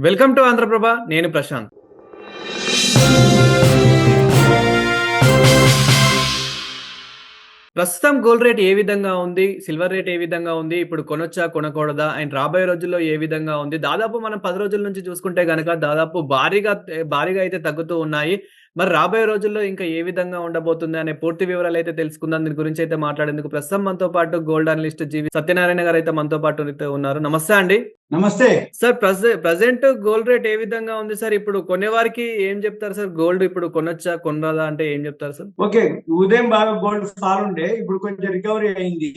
Welcome to Andhraprabha. నేను ప్రశాంత్. ప్రస్తుతం gold rate ఏ విధంగా ఉంది? సిల్వర్ రేట్ ఏ విధంగా ఉంది? ఇప్పుడు కొనొచ్చా? కొనకూడదా? అండ్ రాబోయే రోజుల్లో ఏ విధంగా ఉంది? దాదాపు మనం 10 రోజుల నుంచి చూసుకుంటే గనక దాదాపు భారీగా అయితే తగ్గుతూ ఉన్నాయి. మరి రాబోయే రోజుల్లో ఇంకా ఏ విధంగా ఉండబోతుంది అనే పూర్తి వివరాలైతే తెలుసుకుందాం. దీని గురించి అయితే మాట్లాడేందుకు ప్రస్తుతం మనతో పాటు గోల్డ్ అనలిస్ట్ జీవి సత్యనారాయణ గారైతే మనతో పాటు ఉన్నారు. నమస్తే అండి. నమస్తే సార్. ప్రెజెంట్ గోల్డ్ రేట్ ఏ విధంగా ఉంది సార్? ఇప్పుడు కొనేవారికి ఏం చెప్తారు సార్? గోల్డ్ ఇప్పుడు కొనొచ్చా? కొనరాదా అంటే ఏం చెప్తారు సార్? ఓకే. ఉదయం బాగా గోల్డ్ ఫాల్ ఉండే, ఇప్పుడు కొంచెం రికవరీ అయింది.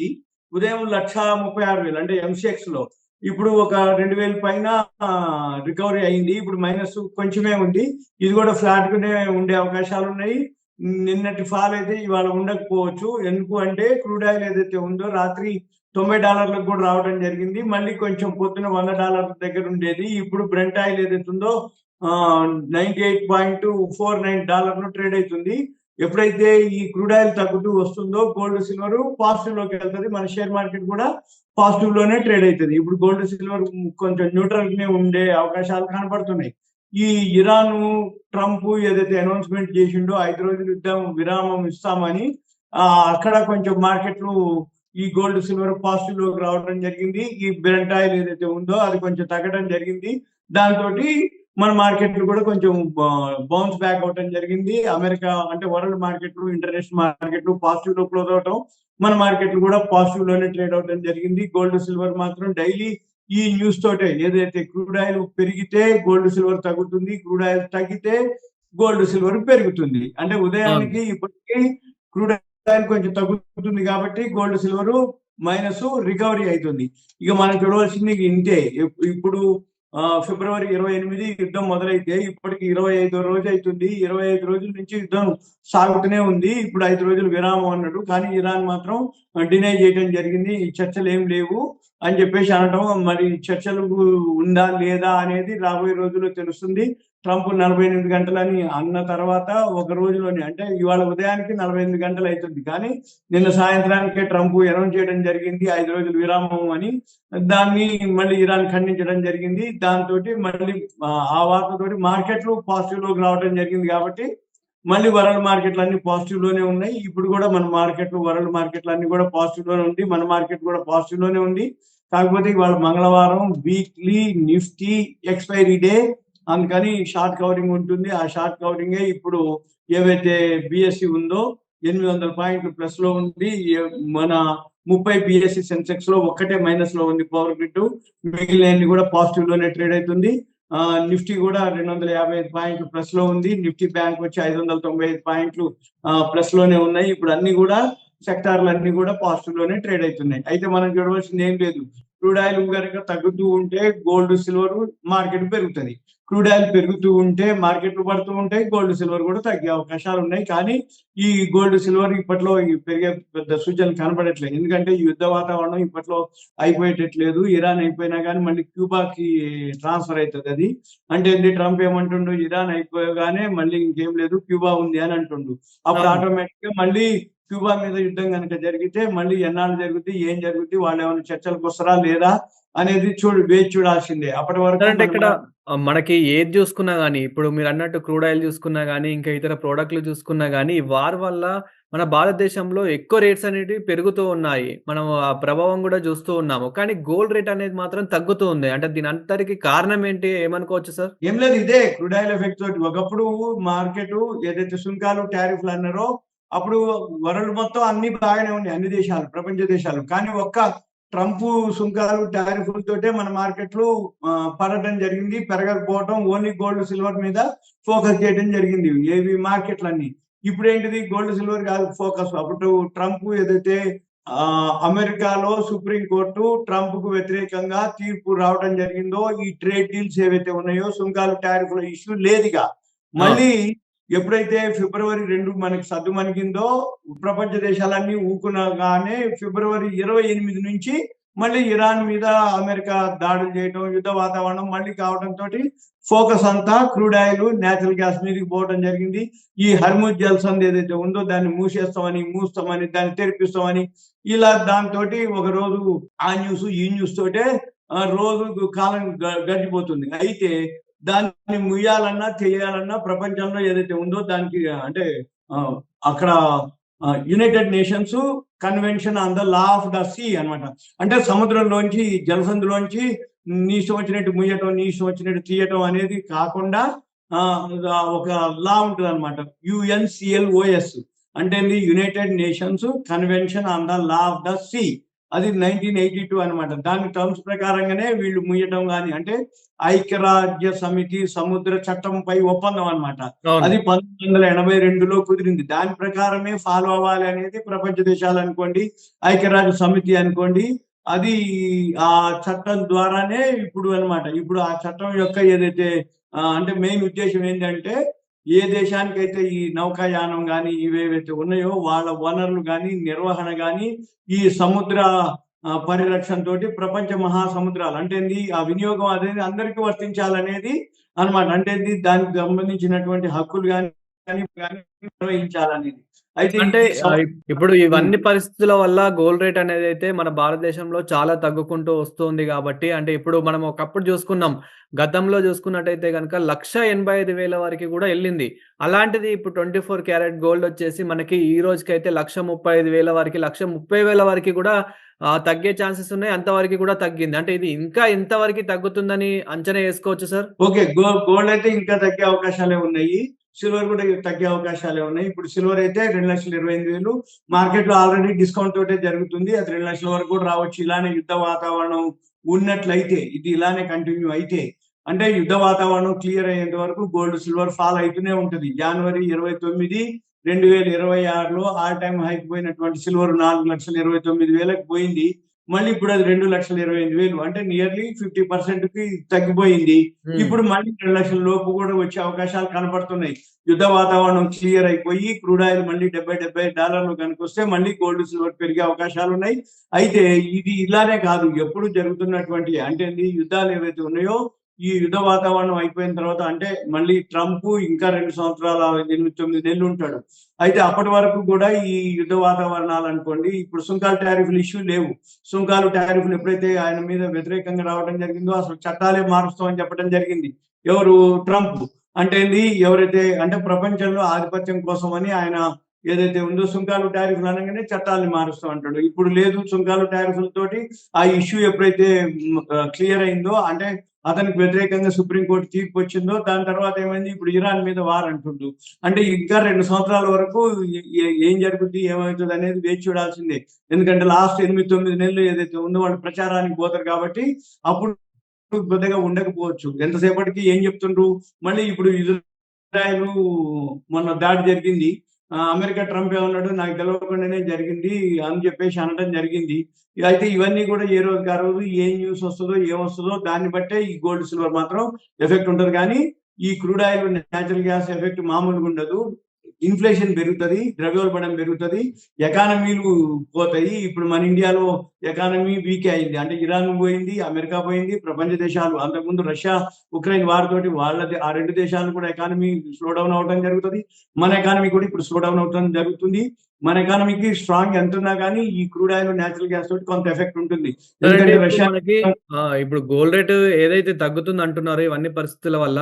ఉదయం 1,36,000 అంటే ఎంసీఎక్స్ లో ఇప్పుడు ఒక 2,000 పైన రికవరీ అయింది. ఇప్పుడు మైనస్ కొంచెమే ఉంది. ఇది కూడా ఫ్లాట్ గానే ఉండే అవకాశాలు ఉన్నాయి. నిన్నటి ఫాల్ అయితే ఇవాళ ఉండకపోవచ్చు. ఎందుకు అంటే క్రూడ్ ఆయిల్ ఏదైతే ఉందో రాత్రి $90 కూడా రావడం జరిగింది. మళ్ళీ కొంచెం పొద్దున $100 దగ్గర ఉండేది. ఇప్పుడు బ్రెంట్ ఆయిల్ ఏదైతే ఉందో $98.49 ట్రేడ్ అవుతుంది. ఎప్పుడైతే ఈ క్రూడ్ ఆయిల్ తగ్గుతూ వస్తుందో గోల్డ్ సిల్వర్ పాజిటివ్ లోకి వెళ్తుంది. మన షేర్ మార్కెట్ కూడా పాజిటివ్ లోనే ట్రేడ్ అవుతుంది. ఇప్పుడు గోల్డ్ సిల్వర్ కొంచెం న్యూట్రల్ గా ఉండే అవకాశాలు కనబడుతున్నాయి. ఈ ఇరాన్ ట్రంప్ ఏదైతే అనౌన్స్మెంట్ చేసిండో 5 రోజులు యుద్ధం విరామం ఇస్తామని, అక్కడ కొంచెం మార్కెట్లు ఈ గోల్డ్ సిల్వర్ పాజిటివ్ లోకి రావడం జరిగింది. ఈ బ్రెంట్ ఆయిల్ ఏదైతే ఉందో అది కొంచెం తగ్గడం జరిగింది. దాంతో మన మార్కెట్లు కూడా కొంచెం బౌన్స్ బ్యాక్ అవటం జరిగింది. అమెరికా అంటే వరల్డ్ మార్కెట్లు, ఇంటర్నేషనల్ మార్కెట్లు పాజిటివ్ లో క్లోజ్ అవటం, మన మార్కెట్లు కూడా పాజిటివ్ లోనే ట్రేడ్ అవటం జరిగింది. గోల్డ్ సిల్వర్ మాత్రం డైలీ ఈ న్యూస్ తోటే, ఏదైతే క్రూడ్ ఆయిల్ పెరిగితే గోల్డ్ సిల్వర్ తగ్గుతుంది, క్రూడ్ ఆయిల్ తగ్గితే గోల్డ్ సిల్వర్ పెరుగుతుంది. అంటే ఉదయానికి ఇప్పటికీ క్రూడ్ ఆయిల్ కొంచెం తగ్గుతుంది కాబట్టి గోల్డ్ సిల్వర్ మైనస్ రికవరీ అవుతుంది. ఇక మనం చూడవలసింది ఇంతే. ఇప్పుడు ఫిబ్రవరి 28 యుద్ధం మొదలైతే ఇప్పటికి 25వ రోజు అవుతుంది. 25 రోజుల నుంచి యుద్ధం సాగుతూనే ఉంది. ఇప్పుడు 5 రోజులు విరామం అన్నాడు, కానీ ఇరాన్ మాత్రం డినై చేయడం జరిగింది. ఈ చర్చలు ఏం లేవు అని చెప్పేసి అనడం. మరి చర్చలు ఉందా లేదా అనేది రాబోయే రోజుల్లో తెలుస్తుంది. ట్రంప్ 48 గంటలని అన్న తర్వాత ఒక రోజులోనే, అంటే ఇవాళ ఉదయానికి 48 గంటలు అవుతుంది, కానీ నిన్న సాయంత్రానికే ట్రంప్ అనౌన్స్ చేయడం జరిగింది 5 రోజులు విరామం అని. దాన్ని మళ్ళీ ఇరాన్ ఖండించడం జరిగింది. దాంతో మళ్ళీ ఆ వార్తతోటి మార్కెట్లు పాజిటివ్ లోకి రావడం జరిగింది. కాబట్టి మళ్ళీ వరల్డ్ మార్కెట్లు అన్ని పాజిటివ్ లోనే ఉన్నాయి. ఇప్పుడు కూడా మన మార్కెట్లు, వరల్డ్ మార్కెట్లు అన్ని కూడా పాజిటివ్ లోనే ఉంది. మన మార్కెట్ కూడా పాజిటివ్ లోనే ఉంది. కాకపోతే ఇవాళ మంగళవారం, వీక్లీ నిఫ్టీ ఎక్స్పైరీ డే, అందుకని షార్ట్ కవరింగ్ ఉంటుంది. ఆ షార్ట్ కవరింగ్ ఇప్పుడు ఏవైతే బిఎస్సి ఉందో 800 పాయింట్లు ప్లస్ లో ఉంది. మన 30 బిఎస్సి సెన్సెక్స్ లో ఒక్కటే మైనస్ లో ఉంది పవర్ గ్రిడ్. మిగిలిన కూడా పాజిటివ్ లోనే ట్రేడ్ అవుతుంది. నిఫ్టీ కూడా 255 పాయింట్లు ప్లస్ లో ఉంది. నిఫ్టీ బ్యాంక్ వచ్చి 595 పాయింట్లు ప్లస్ లోనే ఉన్నాయి. ఇప్పుడు అన్ని కూడా సెక్టార్లు అన్ని కూడా పాజిటివ్ లోనే ట్రేడ్ అవుతున్నాయి. అయితే మనం చూడవలసింది ఏం లేదు. క్రూడ్ ఆయిల్ కనుక తగ్గుతూ ఉంటే గోల్డ్ సిల్వర్ మార్కెట్ పెరుగుతుంది. క్రూడ్ ఆయిల్ పెరుగుతూ ఉంటే మార్కెట్లు పడుతూ ఉంటాయి, గోల్డ్ సిల్వర్ కూడా తగ్గే అవకాశాలు ఉన్నాయి. కానీ ఈ గోల్డ్ సిల్వర్ ఇప్పట్లో పెరిగే పెద్ద సూచనలు కనబడట్లేదు. ఎందుకంటే ఈ యుద్ధ వాతావరణం ఇప్పట్లో అయిపోయేటట్లేదు. ఇరాన్ అయిపోయినా కానీ మళ్ళీ క్యూబాకి ట్రాన్స్ఫర్ అవుతుంది. అది అంటే ట్రంప్ ఏమంటుండు, ఇరాన్ అయిపోగానే మళ్ళీ ఇంకేం లేదు, క్యూబా ఉంది అని అంటుండు. అప్పుడు ఆటోమేటిక్ గా మళ్ళీ క్యూబా మీద యుద్ధం కనుక జరిగితే మళ్ళీ ఎన్నాళ్ళు జరుగుతుంది, ఏం జరుగుతుంది, వాళ్ళు ఏమైనా చర్చలకు వస్తారా లేదా అనేది వేచి చూడాల్సిందే. అప్పటి వరకు అంటే ఇక్కడ మనకి ఏది చూసుకున్నా గాని, ఇప్పుడు మీరన్నట్టు క్రూడ్ ఆయిల్ చూసుకున్నా గాని, ఇంకా ఇతర ప్రొడక్ట్‌లు చూసుకున్నా గాని, ఈ వార్ వల్ల మన భారతదేశంలో ఎక్కువ రేట్స్ అనేటివి పెరుగుతూ ఉన్నాయి. మనం ఆ ప్రభావం గూడా చూస్తూ ఉన్నాము. కానీ గోల్డ్ రేట్ అనేది మాత్రం తగ్గుతూ ఉంది. అంటే దీని అంతటికి కారణం ఏంటి? ఏమనుకోవచ్చు సార్? ఏం లేదు, ఇదే క్రూడ్ ఆయిల్ ఎఫెక్ట్ తోటి. ఒకప్పుడు మార్కెట్ ఏదైతే సుంకాలు టారిఫ్లు అన్నారో అప్పుడు వరల్డ్ మొత్తం అన్ని బాగానే ఉన్నాయి, అన్ని దేశాలు, ప్రపంచ దేశాలు. కానీ ఒక్క ట్రంప్ సుంకాలు టారిఫ్లతోటే మన మార్కెట్లు పడటం జరిగింది, పెరగకపోవడం. ఓన్లీ గోల్డ్ సిల్వర్ మీద ఫోకస్ చేయడం జరిగింది ఏవి మార్కెట్లన్నీ. ఇప్పుడు ఏంటిది, గోల్డ్ సిల్వర్ కాదు ఫోకస్. అప్పుడు ట్రంప్ ఏదైతే అమెరికాలో సుప్రీం కోర్టు ట్రంప్ కు వ్యతిరేకంగా తీర్పు రావడం జరిగిందో, ఈ ట్రేడ్ డీల్స్ ఏవైతే ఉన్నాయో, సుంకాలు టారిఫ్ల ఇష్యూ లేదుగా. మళ్ళీ ఎప్పుడైతే ఫిబ్రవరి 2 మనకి సద్దు మణిగిందో, ప్రపంచ దేశాలన్నీ ఊకునగానే ఫిబ్రవరి 28 నుంచి మళ్ళీ ఇరాన్ మీద అమెరికా దాడులు చేయడం, యుద్ధ వాతావరణం మళ్ళీ కావడంతో ఫోకస్ అంతా క్రూడ్ ఆయిల్, నేచురల్ గ్యాస్ మీదకి పోవడం జరిగింది. ఈ హర్ముజ్ జల్సంద్ ఏదైతే ఉందో దాన్ని మూస్తామని, దాన్ని తెరిపిస్తామని, ఇలా దాంతో ఒక రోజు ఆ న్యూస్ ఈ న్యూస్ తోటే రోజు కాలం గడిచిపోతుంది. అయితే దాన్ని ముయ్యాలన్నా చేయాలన్నా ప్రపంచంలో ఏదైతే ఉందో దానికి అంటే అక్కడ United Nations convention on the law of the sea అన్నమాట. అంటే సముద్రంలోంచి జలసంధిలోంచి నీ ఇష్టం వచ్చినట్టు ముయ్యటం, నీ ఇష్టం వచ్చినట్టు తీయటం అనేది కాకుండా ఒక లా ఉంటుంది అనమాట. యుఎన్సిఎల్ఓఎస్ అంటే United Nations convention on the law of the sea. అది 1982 అనమాట. దాని టర్మ్స్ ప్రకారంగానే వీళ్ళు ముయ్యటం కానీ అంటే ఐక్యరాజ్య సమితి సముద్ర చట్టంపై ఒప్పందం అనమాట. అవును. అది 1982లో కుదిరింది. దాని ప్రకారమే ఫాలో అవ్వాలి అనేది ప్రపంచ దేశాలు అనుకోండి, ఐక్యరాజ్య సమితి అనుకోండి. అది ఆ చట్టం ద్వారానే ఇప్పుడు అన్నమాట. ఇప్పుడు ఆ చట్టం యొక్క ఏదైతే అంటే మెయిన్ ఉద్దేశం ఏంటంటే ఏ దేశానికైతే ఈ నౌకాయానం కానీ ఇవేవైతే ఉన్నాయో వాళ్ళ వనరులు కానీ నిర్వహణ కానీ ఈ సముద్ర పరిరక్షణ తోటి ప్రపంచ మహాసముద్రాలు అంటే ఏంది ఆ వినియోగం అనేది అందరికీ వర్తించాలనేది అన్నమాట. అంటే ఏంది దానికి సంబంధించినటువంటి హక్కులు కానీ నిర్వహించాలనేది. అయితే అంటే ఈ సం- ఇప్పుడు ఉమ్, ఇవన్నీ పరిస్థితుల వల్ల గోల్డ్ రేట్ అనేదైతే మన భారతదేశంలో చాలా తగ్గుకుంటూ వస్తుంది గాబట్టి, అంటే ఇప్పుడు మనం ఒకప్పుడు జూసుకున్నాం. గతంలో జూసుకున్నట్టయితే గనక 1,85,000 వరకి గూడా ఎళ్ళింది. అలాంటిది ఇప్పుడు 24 క్యారెట్ గోల్డ్ వచ్చేసి మనకి ఈ రోజుకైతే 1,35,000 వరకి, 1,30,000 వరకి గూడా తగ్గే ఛాన్సెస్ ఉన్నాయి. అంతవరకి గూడా తగ్గింది. అంటే ఇది ఇంకా ఎంతవరకి తగ్గుతుందని అంచనా యేసుకోవచ్చు సార్? ఓకే. గోల్డ్ అయితే ఇంకా తగ్గే అవకాశాలే ఉన్నాయి. సిల్వర్ కూడా తగ్గే అవకాశాలే ఉన్నాయి. ఇప్పుడు సిల్వర్ అయితే 2,28,000 మార్కెట్‌లో ఆల్రెడీ డిస్కౌంట్ తోటే జరుగుతుంది. అది 2,00,000 వరకు కూడా రావచ్చు. ఇలానే యుద్ధ వాతావరణం ఉన్నట్లయితే, ఇది ఇలానే కంటిన్యూ అయితే. అంటే యుద్ధ వాతావరణం క్లియర్ అయ్యేంత వరకు గోల్డ్, సిల్వర్ ఫాల్ అయితూనే ఉంటది. జనవరి 29, 2026లో ఆల్ టైమ్ హైకి పోయినటువంటి సిల్వర్ 4,29,000కి పోయింది. మళ్ళీ ఇప్పుడు అది 2,25,000 అంటే నియర్లీ 50%కి తగ్గిపోయింది. ఇప్పుడు మళ్ళీ 2,00,000 లోపు కూడా వచ్చే అవకాశాలు కనపడుతున్నాయి. యుద్ధ వాతావరణం క్లియర్ అయిపోయి క్రూడ్ ఆయిల్ మళ్ళీ $70 కనుకొస్తే మళ్ళీ గోల్డ్, సిల్వర్ పెరిగే అవకాశాలు ఉన్నాయి. అయితే ఇది ఇలానే కాదు, ఎప్పుడు జరుగుతున్నటువంటి అంటే యుద్ధాలు ఏవైతే ఉన్నాయో ఈ యుద్ధ వాతావరణం అయిపోయిన తర్వాత అంటే మళ్ళీ ట్రంప్ ఇంకా 2 సంవత్సరాల 8, 9 నెలలు ఉంటాడు. అయితే అప్పటి వరకు కూడా ఈ యుద్ధ వాతావరణాలు అనుకోండి. ఇప్పుడు సుంకాలు టారిఫ్లు ఇష్యూ లేవు. సుంకాలు టారిఫ్లు ఎప్పుడైతే ఆయన మీద వ్యతిరేకంగా రావడం జరిగిందో అసలు చట్టాలే మారుస్తామని చెప్పడం జరిగింది. ఎవరు? ట్రంప్. అంటే ఎవరైతే అంటే ప్రపంచంలో ఆధిపత్యం కోసం అని ఆయన ఏదైతే ఉందో సుంకాలు టారిఫ్లు అనగానే చట్టాలను మారుస్తాం అంటాడు. ఇప్పుడు లేదు, సుంకాలు టారిఫ్లతోటి ఆ ఇష్యూ ఎప్పుడైతే క్లియర్ అయిందో అంటే అతనికి వ్యతిరేకంగా సుప్రీంకోర్టు తీర్పు వచ్చిందో దాని తర్వాత ఏమైంది, ఇప్పుడు ఇరాన్ మీద వార్ అంటుండు. అంటే ఇంకా 2 సంవత్సరాల వరకు ఏం జరుగుద్ది ఏమవుతుంది అనేది వేచి చూడాల్సిందే. ఎందుకంటే లాస్ట్ 8, 9 నెలలు ఏదైతే ఉందో వాళ్ళు ప్రచారానికి పోతారు కాబట్టి అప్పుడు పెద్దగా ఉండకపోవచ్చు. ఎంతసేపటికి ఏం చెప్తుండ్రు మళ్ళీ ఇప్పుడు ఇజ్రాయెల్ మొన్న దాడి జరిగింది. అమెరికా ట్రంప్ ఏమన్నాడు, నాకు తెలియకుండానే జరిగింది అని చెప్పేసి అనడం జరిగింది. అయితే ఇవన్నీ కూడా ఏ రోజుకి ఆ రోజు ఏం న్యూస్ వస్తుందో ఏమొస్తుందో దాన్ని బట్టే ఈ గోల్డ్, సిల్వర్ మాత్రం ఎఫెక్ట్ ఉంటుంది. కానీ ఈ crude oil, natural gas effect మామూలుగా ఉండదు. ఇన్ఫ్లేషన్ పెరుగుతుంది, ద్రవ్యోల్బణం పెరుగుతుంది, ఎకానమీలు పోతాయి. ఇప్పుడు మన ఇండియాలో ఎకానమీ వీక్ అయింది. అంటే ఇరాన్ పోయింది, అమెరికా పోయింది, ప్రపంచ దేశాలు అంతకుముందు రష్యా ఉక్రెయిన్ వార్ తోటి వాళ్ళది ఆ 2 దేశాలు కూడా ఎకానమీ స్లో డౌన్ అవడం జరుగుతుంది. మన ఎకానమీ కూడా ఇప్పుడు స్లో డౌన్ అవడం జరుగుతుంది. మన ఎకానమీకి స్ట్రాంగ్ ఎంత ఉన్నా కానీ ఈ క్రూడ్ ఆయిల్, న్యాచురల్ గ్యాస్ తోటి కొంత ఎఫెక్ట్ ఉంటుంది. ఎందుకంటే ఇప్పుడు రష్యా మనకి ఇప్పుడు గోల్డ్ రేట్ ఏదైతే తగ్గుతుంది అంటున్నారో ఇవన్నీ పరిస్థితుల వల్ల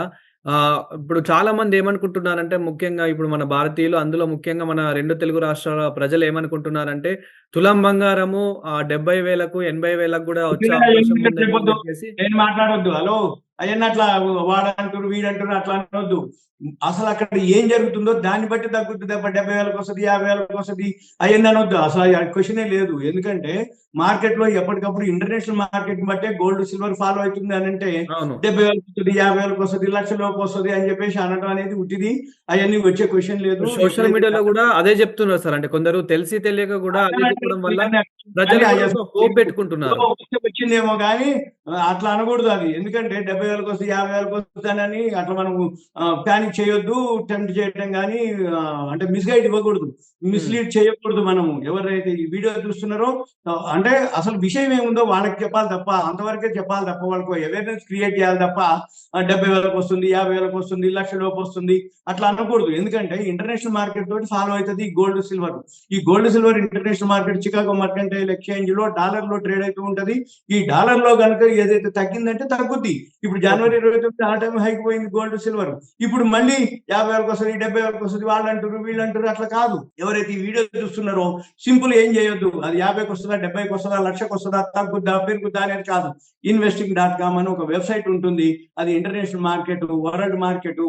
ఇప్పుడు చాలా మంది ఏమనుకుంటున్నారంటే ముఖ్యంగా ఇప్పుడు మన భారతీయులు అందులో ముఖ్యంగా మన 2 తెలుగు రాష్ట్రాల ప్రజలు ఏమనుకుంటున్నారంటే తులం బంగారము 70,000కు 80,000కు కూడా వచ్చే అవకాశం ఉందని చెప్పేసి. నేను మాట్లాడొద్దు. హలో, అవన్నీ అట్లా వాడంటారు వీడంటారు అట్లా అనొద్దు. అసలు అక్కడ ఏం జరుగుతుందో దాన్ని బట్టి తగ్గుతుంది. 70,000కి వస్తుంది, 50,000కి వస్తుంది అవన్నీ అనొద్దు. అసలు క్వశ్చనే లేదు. ఎందుకంటే మార్కెట్ లో ఎప్పటికప్పుడు ఇంటర్నేషనల్ మార్కెట్ బట్టే గోల్డ్, సిల్వర్ ఫాలో అవుతుంది అని అంటే 70,000కి వస్తుంది, 50,000కి వస్తుంది, 1,00,000లోకి వస్తుంది అని చెప్పేసి అనడం అనేది ఉట్టిది. అవన్నీ వచ్చే క్వశ్చన్ లేదు. సోషల్ మీడియాలో కూడా అదే చెప్తున్నారు సార్. అంటే కొందరు తెలిసి తెలియక కూడా అదే చెప్పడం వల్ల ప్రజలు కూడా హోప్ పెట్టుకుంటున్నారు. వచ్చిందేమో కానీ అట్లా అనకూడదు అది. ఎందుకంటే 70,000 40,000కి వస్తుంది 50,000కి వస్తుందని అట్లా మనం ప్యానిక్ చేయొద్దు, టెంప్ట్ చేయడం కానీ అంటే మిస్గైడ్ ఇవ్వకూడదు, మిస్లీడ్ చేయకూడదు. మనము ఎవరైతే ఈ వీడియో చూస్తున్నారో అంటే అసలు విషయం ఏముందో వాళ్ళకి చెప్పాలి తప్ప, అంతవరకే చెప్పాలి తప్ప, వాళ్ళకు అవేర్నెస్ క్రియేట్ చేయాలి తప్ప 70,000కి వస్తుంది 50,000కి వస్తుంది 1,00,000 లోపు వస్తుంది అట్లా అనకూడదు. ఎందుకంటే ఇంటర్నేషనల్ మార్కెట్ తోటి ఫాలో అవుతుంది ఈ గోల్డ్ సిల్వర్. ఈ gold silver international market Chicago mercantile exchange లో డాలర్ లో ట్రేడ్ అవుతూ ఉంటది. ఈ డాలర్ లో కనుక ఏదైతే తగ్గిందంటే తగ్గుద్ది. ఇప్పుడు జనవరి 29 ఆ టైం హైక్ పోయింది గోల్డ్ సిల్వర్, ఇప్పుడు మళ్ళీ 50,000కి వస్తుంది 70,000కి వస్తుంది వాళ్ళు అంటారు వీళ్ళు అంటారు, అట్లా కాదు. ఎవరైతే ఈ వీడియో చూస్తున్నారో సింపుల్ ఏం చేయొద్దు, అది 50కి వస్తుందా 70కి వస్తుందా 1,00,000కి వస్తుందా తగ్గుద్దా పెరుగుద్దా అనేది కాదు. investing.com అని ఒక వెబ్సైట్ ఉంటుంది, అది ఇంటర్నేషనల్ మార్కెట్ వరల్డ్ మార్కెట్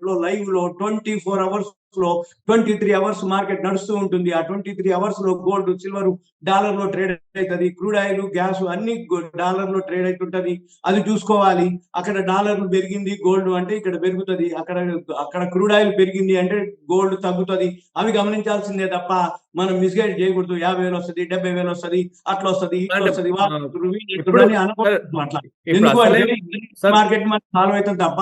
లో లైవ్ లో 24 hours లో 23 hours మార్కెట్ నడుస్తూ ఉంటుంది. ఆ 23 hours లో గోల్డ్ సిల్వర్ డాలర్ లో ట్రేడ్ అవుతుంది, క్రూడ్ ఆయిల్ గ్యాస్ అన్ని డాలర్ లో ట్రేడ్ అవుతుంటది. అది చూసుకోవాలి. అక్కడ డాలర్ పెరిగింది గోల్డ్ అంటే ఇక్కడ పెరుగుతుంది, అక్కడ క్రూడ్ ఆయిల్ పెరిగింది అంటే గోల్డ్ తగ్గుతుంది. అవి గమనించాల్సిందే తప్ప మనం మిస్గైడ్ చేయకూడదు. 50,000 వస్తుంది 70,000 వస్తుంది అట్లా వస్తుంది ఇట్లా వస్తుంది అని అనకూడదు. అట్లా ఎందుకు అంటే మార్కెట్ మనం ఫాలో అవుతాం తప్ప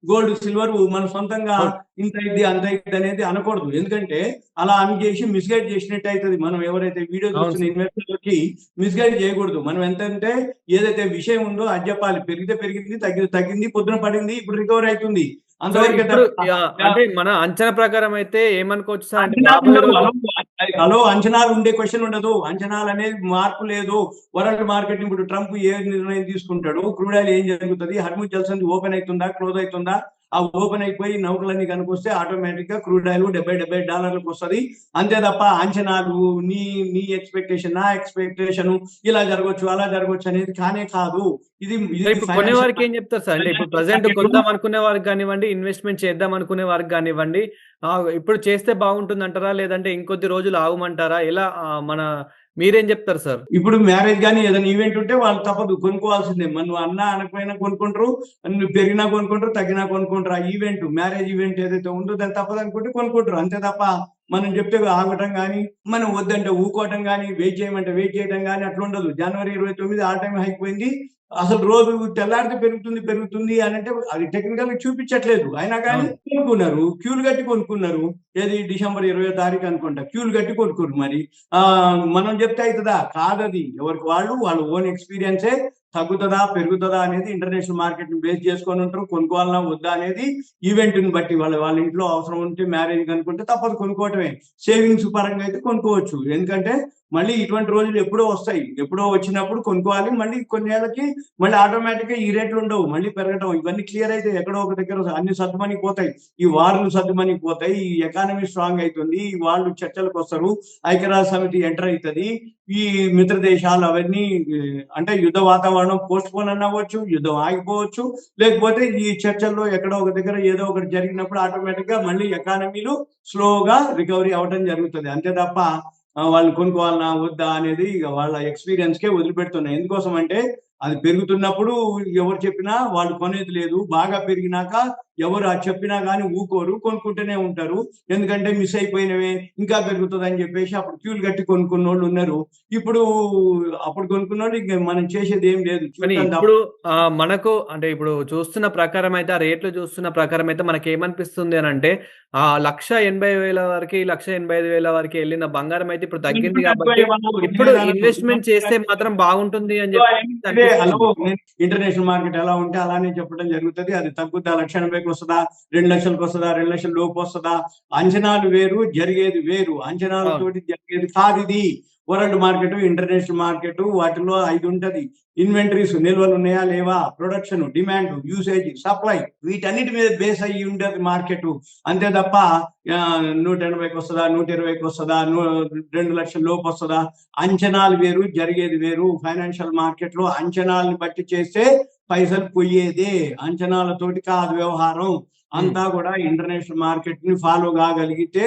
గోల్డ్ సిల్వర్ మన సొంతంగా ఇంత ఇది అంత ఇది అనేది అనకూడదు. ఎందుకంటే అలా అని చేసి మిస్గైడ్ చేసినట్టు అవుతుంది. మనం ఎవరైతే వీడియో చూస్తున్న ఇన్వెస్టర్లకి మిస్గైడ్ చేయకూడదు. మనం ఎంతంటే ఏదైతే విషయం ఉందో అది చెప్పాలి. పెరిగితే పెరిగింది, తగ్గింది, పొద్దున పడింది, ఇప్పుడు రికవర్ అవుతుంది అంతవరకే. అంటే మన అంచనా ప్రకారం అయితే ఏమనుకోవచ్చు సార్ అంటే హలో అంచనాలు ఉండే క్వశ్చన్ ఉండదు. అంచనాలు అనేది మార్పు లేదు. వరల్డ్ మార్కెట్ ఇప్పుడు ట్రంప్ ఏ నిర్ణయం తీసుకుంటాడు, క్రూడ్ ఆయిల్ ఏం జరుగుతుంది, హర్ముజ్ జల్సంది ఓపెన్ అవుతుందా క్లోజ్ అవుతుందా, ఆ ఓపెన్ అయిపోయి నౌకలన్నీ కనుకొస్తే ఆటోమేటిక్ గా క్రూడ్ ఆయిల్ $70 వస్తుంది. అంతే తప్ప అంచనాలు నీ ఎక్స్పెక్టేషన్ నా ఎక్స్పెక్టేషన్ ఇలా జరగవచ్చు అలా జరగవచ్చు అనేది కానే కాదు. ఇది కొనే వారికి ఏం చెప్తారు సార్? అంటే ఇప్పుడు ప్రెజెంట్ కొందాం అనుకునే వారికి కానివ్వండి, ఇన్వెస్ట్మెంట్ చేద్దాం అనుకునే వారికి కానివ్వండి, ఇప్పుడు చేస్తే బాగుంటుంది అంటారా, లేదంటే ఇంకొద్ది రోజులు ఆగమంటారా? ఎలా మీరేం చెప్తారు సార్? ఇప్పుడు మ్యారేజ్ కానీ ఏదైనా ఈవెంట్ ఉంటే వాళ్ళు తప్పదు కొనుక్కోవాల్సిందే. మనం అన్నా అనకపోయినా కొనుక్కుంటారు, పెరిగినా కొనుక్కుంటారు, తగ్గినా కొనుక్కుంటారు. ఆ ఈవెంట్ మ్యారేజ్ ఈవెంట్ ఏదైతే ఉందో దాన్ని తప్పదు అనుకుంటే కొనుక్కుంటారు. అంతే తప్ప మనం చెప్తే ఆగటం కానీ, మనం వద్దంటే ఊకోవటం కానీ, వెయిట్ చేయమంటే వెయిట్ చేయడం కానీ అట్లా ఉండదు. జనవరి 29 ఆ టైం అయిపోయింది. అసలు రోజు తెల్లారితే పెరుగుతుంది అని అంటే అది టెక్నికల్ చూపించట్లేదు. అయినా కానీ కొనుక్కున్నారు, క్యూలు కట్టి కొనుక్కున్నారు. ఏది డిసెంబర్ 20వ తారీఖు అనుకుంటా క్యూలు కట్టి కొనుక్కున్నారు. మరి మనం చెప్తే అవుతుందా? కాదది. ఎవరికి వాళ్ళ ఓన్ ఎక్స్పీరియన్సే తగ్గుతుందా పెరుగుతుందా అనేది ఇంటర్నేషనల్ మార్కెట్ ని బేస్ చేసుకొని ఉంటారు. కొనుక్కోవాలన్నా వద్దా అనేది ఈవెంట్ ని బట్టి వాళ్ళ ఇంట్లో అవసరం ఉంటే మ్యారేజ్ అనుకుంటే తప్పదు కొనుక్కోవటమే. సేవింగ్స్ పరంగా అయితే కొనుక్కోవచ్చు. ఎందుకంటే మళ్ళీ ఇటువంటి రోజులు ఎప్పుడో వస్తాయి. ఎప్పుడో వచ్చినప్పుడు కొనుక్కోవాలి. మళ్ళీ కొన్ని ఏళ్ళకి మళ్ళీ ఆటోమేటిక్ గా ఈ రేట్లు ఉండవు, మళ్ళీ పెరగటం. ఇవన్నీ క్లియర్ అయితే ఎక్కడో ఒక దగ్గర అన్ని సర్దుమణికి పోతాయి. ఈ వార్లు సర్దుమణికి పోతాయి. ఈ ఎకానమీ స్ట్రాంగ్ అవుతుంది. ఈ వాళ్ళు చర్చలకు వస్తారు. ఐక్యరాజ్య సమితి ఎంటర్ అవుతుంది. ఈ మిత్ర దేశాలు అవన్నీ అంటే యుద్ధ వాతావరణం పోస్ట్ పోన్ అవ్వచ్చు, యుద్ధం ఆగిపోవచ్చు, లేకపోతే ఈ చర్చల్లో ఎక్కడో ఒక దగ్గర ఏదో ఒకటి జరిగినప్పుడు ఆటోమేటిక్ గా మళ్ళీ ఎకానమీలు స్లోగా రికవరీ అవడం జరుగుతుంది. అంతే తప్ప వాళ్ళు కొనుక్కోవాలన్నా వద్దా అనేది ఇక వాళ్ళ ఎక్స్పీరియన్స్ కే వదిలిపెడుతున్నాయి. ఎందుకోసం అంటే అది పెరుగుతున్నప్పుడు ఎవరు చెప్పినా వాళ్ళు కొనేది లేదు. బాగా పెరిగినాక ఎవరు అది చెప్పినా కానీ ఊకోరు, కొనుక్కుంటూనే ఉంటారు. ఎందుకంటే మిస్ అయిపోయినవే ఇంకా పెరుగుతుంది అని చెప్పేసి అప్పుడు క్యూలు కట్టి కొనుక్కున్న వాళ్ళు ఉన్నారు. ఇప్పుడు అప్పుడు కొనుక్కున్న వాళ్ళు ఇంక మనం చేసేది ఏం లేదు. ఇప్పుడు మనకు అంటే ఇప్పుడు చూస్తున్న ప్రకారం అయితే ఆ రేట్లు చూస్తున్న ప్రకారం అయితే మనకి ఏమనిపిస్తుంది అని అంటే 1,80,000 వరకు 1,85,000 వరకు వెళ్ళిన బంగారం అయితే ఇప్పుడు తగ్గింది కాబట్టి ఇప్పుడు ఇన్వెస్ట్మెంట్ చేస్తే మాత్రం బాగుంటుంది అని చెప్పి ఇంటర్నేషనల్ మార్కెట్ ఎలా ఉంటే అలానే చెప్పడం జరుగుతుంది. అది తగ్గుద్దా 1,80,000కి వస్తుందా 2,00,000కి వస్తుందా 2,00,000 లోపు వస్తుందా? అంచనాలు వేరు, జరిగేది వేరు. అంచనాలతోటి జరిగేది కాదు ఇది. వరల్డ్ మార్కెట్ ఇంటర్నేషనల్ మార్కెట్ వాటిలో 5 ఉంటది. ఇన్వెంటరీస్ నిల్వలు ఉన్నాయా లేవా, ప్రొడక్షన్, డిమాండ్, యూసేజ్, సప్లై, వీటన్నిటి మీద బేస్ అయ్యి ఉండేది మార్కెట్. అంతే తప్ప 180కి వస్తుందా 120కి వస్తుందా 2,00,000 లోపు వస్తుందా? అంచనాలు వేరు, జరిగేది వేరు. ఫైనాన్షియల్ మార్కెట్ లో అంచనాలను బట్టి చేస్తే పైసలు పోయేదే, అంచనాలతోటి కాదు వ్యవహారం. అంతా కూడా ఇంటర్నేషనల్ మార్కెట్ ని ఫాలో కాగలిగితే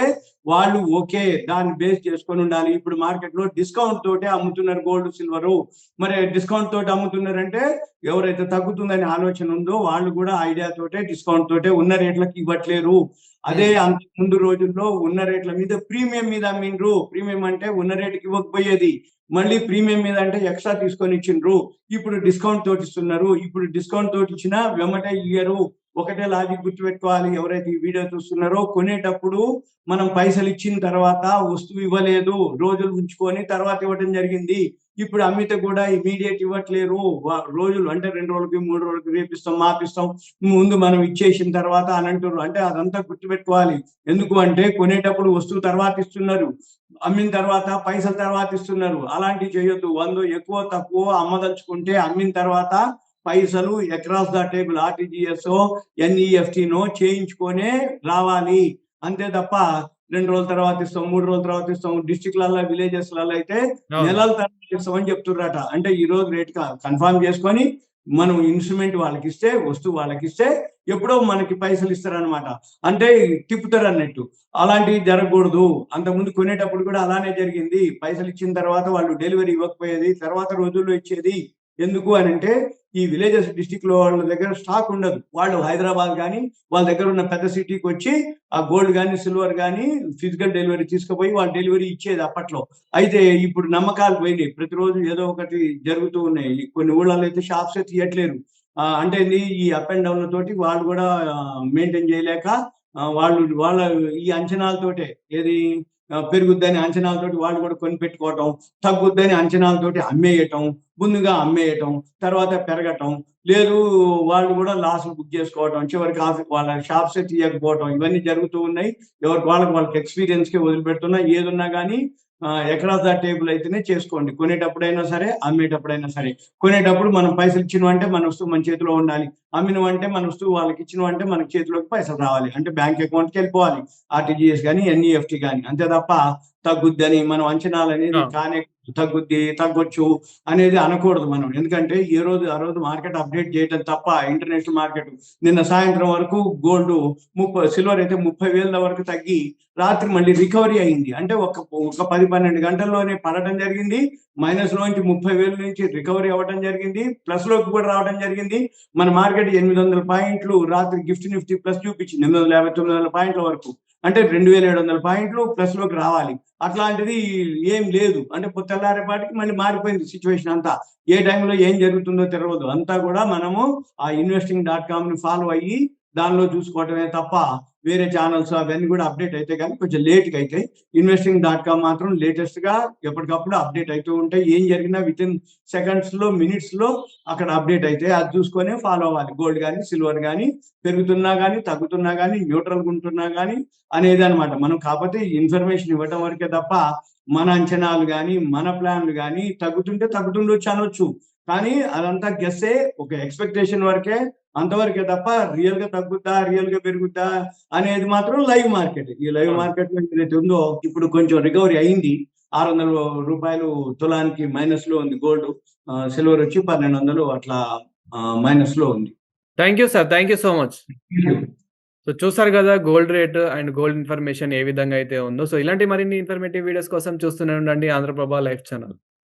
వాళ్ళు ఓకే, దాన్ని బేస్ చేసుకొని ఉండాలి. ఇప్పుడు మార్కెట్ లో డిస్కౌంట్ తోటే అమ్ముతున్నారు గోల్డ్ సిల్వరు. మరి డిస్కౌంట్ తోటి అమ్ముతున్నారంటే ఎవరైతే తగ్గుతుందని ఆలోచన ఉందో వాళ్ళు కూడా ఐడియా తోటే డిస్కౌంట్ తోటే ఉన్న రేట్లకు ఇవ్వట్లేరు. అదే అంత ముందు రోజుల్లో ఉన్న రేట్ల మీద ప్రీమియం మీద అమ్మిండ్రు. ప్రీమియం అంటే ఉన్న రేటుకి ఇవ్వకపోయేది, మళ్ళీ ప్రీమియం మీద అంటే ఎక్స్ట్రా తీసుకొని ఇచ్చిండ్రు, ఇప్పుడు డిస్కౌంట్ తోటి ఇస్తున్నారు. ఇప్పుడు డిస్కౌంట్ తోటి ఇచ్చినా వెంబటే ఇయ్యరు. ఒకటే లాజిక్ గుర్తుపెట్టుకోవాలి, ఎవరైతే ఈ వీడియో చూస్తున్నారో కొనేటప్పుడు మనం పైసలు ఇచ్చిన తర్వాత వస్తువు ఇవ్వలేదు, రోజులు ఉంచుకొని తర్వాత ఇవ్వడం జరిగింది. ఇప్పుడు అమ్మితే కూడా ఇమీడియట్ ఇవ్వట్లేరు, రోజులు అంటే 2 రోజులకి 3 రోజులకి రేపిస్తాం మాపిస్తాం, ముందు మనం ఇచ్చేసిన తర్వాత అని అంటారు. అంటే అదంతా గుర్తుపెట్టుకోవాలి. ఎందుకు అంటే కొనేటప్పుడు వస్తువు తర్వాత ఇస్తున్నారు, అమ్మిన తర్వాత పైసలు తర్వాత ఇస్తున్నారు. అలాంటివి చేయొద్దు. 100 ఎక్కువ తక్కువ అమ్మదలుచుకుంటే అమ్మిన తర్వాత పైసలు అక్రాస్ ద టేబుల్ ఆర్టీజీఎస్ ఎన్ఈఎఫ్టీనో చేయించుకొనే రావాలి. అంతే తప్ప 2 రోజుల తర్వాత ఇస్తాం, 3 రోజుల తర్వాత ఇస్తాం. డిస్ట్రిక్ట్లలో విలేజెస్లలో అయితే నెలల తర్వాత ఇస్తామని చెప్తుర్రట. అంటే ఈ రోజు రేట్ కన్ఫర్మ్ చేసుకొని మనం ఇన్స్ట్రుమెంట్ వాళ్ళకి ఇస్తే, వస్తువు వాళ్ళకి ఇస్తే ఎప్పుడో మనకి పైసలు ఇస్తారనమాట. అంటే తిప్పుతారు అన్నట్టు. అలాంటివి జరగకూడదు. అంతకుముందు కొనేటప్పుడు కూడా అలానే జరిగింది. పైసలు ఇచ్చిన తర్వాత వాళ్ళు డెలివరీ ఇవ్వకపోయేది, తర్వాత రోజుల్లో ఇచ్చేది. ఎందుకు అని అంటే ఈ విలేజెస్ డిస్టిక్ లో వాళ్ళ దగ్గర స్టాక్ ఉండదు. వాళ్ళు హైదరాబాద్ కానీ వాళ్ళ దగ్గర ఉన్న పెద్ద సిటీకి వచ్చి ఆ గోల్డ్ కానీ సిల్వర్ కానీ ఫిజికల్ డెలివరీ తీసుకుపోయి వాళ్ళు డెలివరీ ఇచ్చేది అప్పట్లో. అయితే ఇప్పుడు నమ్మకాలు పోయినాయి. ప్రతిరోజు ఏదో ఒకటి జరుగుతూ ఉన్నాయి. కొన్ని ఊళ్ళలో అయితే షాప్స్ తీయట్లేరు. అంటే ఈ అప్ అండ్ డౌన్ తోటి వాళ్ళు కూడా మెయింటైన్ చేయలేక వాళ్ళ ఈ అంచనాలతోటే ఏది పెరుగుద్దని అంచనాలతోటి వాళ్ళు కూడా కొని పెట్టుకోవటం, తగ్గుద్దని అంచనాలతోటి అమ్మేయటం, ముందుగా అమ్మేయటం, తర్వాత పెరగటం, లేదు వాళ్ళు కూడా లాస్ బుక్ చేసుకోవటం, చివరికి వాళ్ళ షాప్స్ తీయకపోవటం, ఇవన్నీ జరుగుతూ ఉన్నాయి. వాళ్ళకి ఎక్స్పీరియన్స్ కి వదిలిపెడుతున్నా. ఏదున్నా కానీ అక్రాస్ ద టేబుల్ అయితేనే చేసుకోండి. కొనేటప్పుడైనా సరే, అమ్మేటప్పుడైనా సరే. కొనేటప్పుడు మనం పైసలు ఇచ్చినవంటే మన వస్తువు మన చేతిలో ఉండాలి, అమ్మినవంటే మన వస్తువు వాళ్ళకి ఇచ్చినవంటే మన చేతిలోకి పైసలు రావాలి. అంటే బ్యాంక్ అకౌంట్కి వెళ్ళిపోవాలి, ఆర్టీజీఎస్ కానీ ఎన్ఈఎఫ్టీ కానీ. అంతే తప్ప తగ్గుద్దని మనం అంచనాలు అనేది కానే తగ్గుద్ది తగ్గొచ్చు అనేది అనకూడదు మనం. ఎందుకంటే ఆ రోజు మార్కెట్ అప్డేట్ చేయడం తప్ప. ఇంటర్నేషనల్ మార్కెట్ నిన్న సాయంత్రం వరకు గోల్డ్ సిల్వర్ అయితే 30,000 వరకు తగ్గి రాత్రి మళ్ళీ రికవరీ అయింది. అంటే ఒక 10-12 గంటల్లోనే పడటం జరిగింది. మైనస్ లోంచి 30,000 నుంచి రికవరీ అవ్వడం జరిగింది, ప్లస్ లోకి కూడా రావడం జరిగింది. మన మార్కెట్ 800 పాయింట్లు రాత్రి గిఫ్ట్ నిఫ్టీ ప్లస్ చూపించింది, 850-900 పాయింట్ల వరకు. అంటే 2,700 పాయింట్లు ప్లస్ లోకి రావాలి. అట్లాంటిది ఏం లేదు. అంటే తెల్లారేపాటికి మళ్ళీ మారిపోయింది సిచ్యువేషన్ అంతా. ఏ టైంలో ఏం జరుగుతుందో తెలియదు. అంతా కూడా మనము ఆ investing.com ని ఫాలో అయ్యి దానిలో చూసుకోవటమే తప్ప వేరే ఛానల్స్ అవన్నీ కూడా అప్డేట్ అయితే కానీ కొంచెం లేట్గా అవుతాయి. investing.com మాత్రం లేటెస్ట్ గా ఎప్పటికప్పుడు అప్డేట్ అవుతూ ఉంటాయి. ఏం జరిగినా విత్ ఇన్ సెకండ్స్ లో మినిట్స్ లో అక్కడ అప్డేట్ అయితే అది చూసుకొని ఫాలో అవ్వాలి. గోల్డ్ కానీ సిల్వర్ కానీ పెరుగుతున్నా కానీ తగ్గుతున్నా కానీ న్యూట్రల్ ఉంటున్నా కానీ అనేది అనమాట. మనం కాకపోతే ఇన్ఫర్మేషన్ ఇవ్వటం వరకే తప్ప మన అంచనాలు కానీ మన ప్లాన్లు కానీ తగ్గుతుంటే తగ్గుతుండొచ్చు అనొచ్చు. కానీ అదంతా గెస్సే, ఒక ఎక్స్పెక్టేషన్ వరకే, అంతవరకే తప్ప రియల్ గా తగ్గుద్దా రియల్ గా పెరుగుద్దా అనేది మాత్రం లైవ్ మార్కెట్. ఈ లైవ్ మార్కెట్ లో ఏదైతే ఉందో ఇప్పుడు కొంచెం రికవరీ అయింది. 600 రూపాయలు తులానికి మైనస్ లో ఉంది గోల్డ్. సిల్వర్ వచ్చి 1,200 అట్లా మైనస్ లో ఉంది. Thank you sir. Thank you so much. So చూసారు కదా gold rate and gold information ఏ విధంగా అయితే ఉందో. సో ఇలాంటి మరిన్ని ఇన్ఫర్మేటివ్ వీడియోస్ కోసం చూస్తూనే ఉండండి ఆంధ్రప్రభ లైవ్ ఛానల్.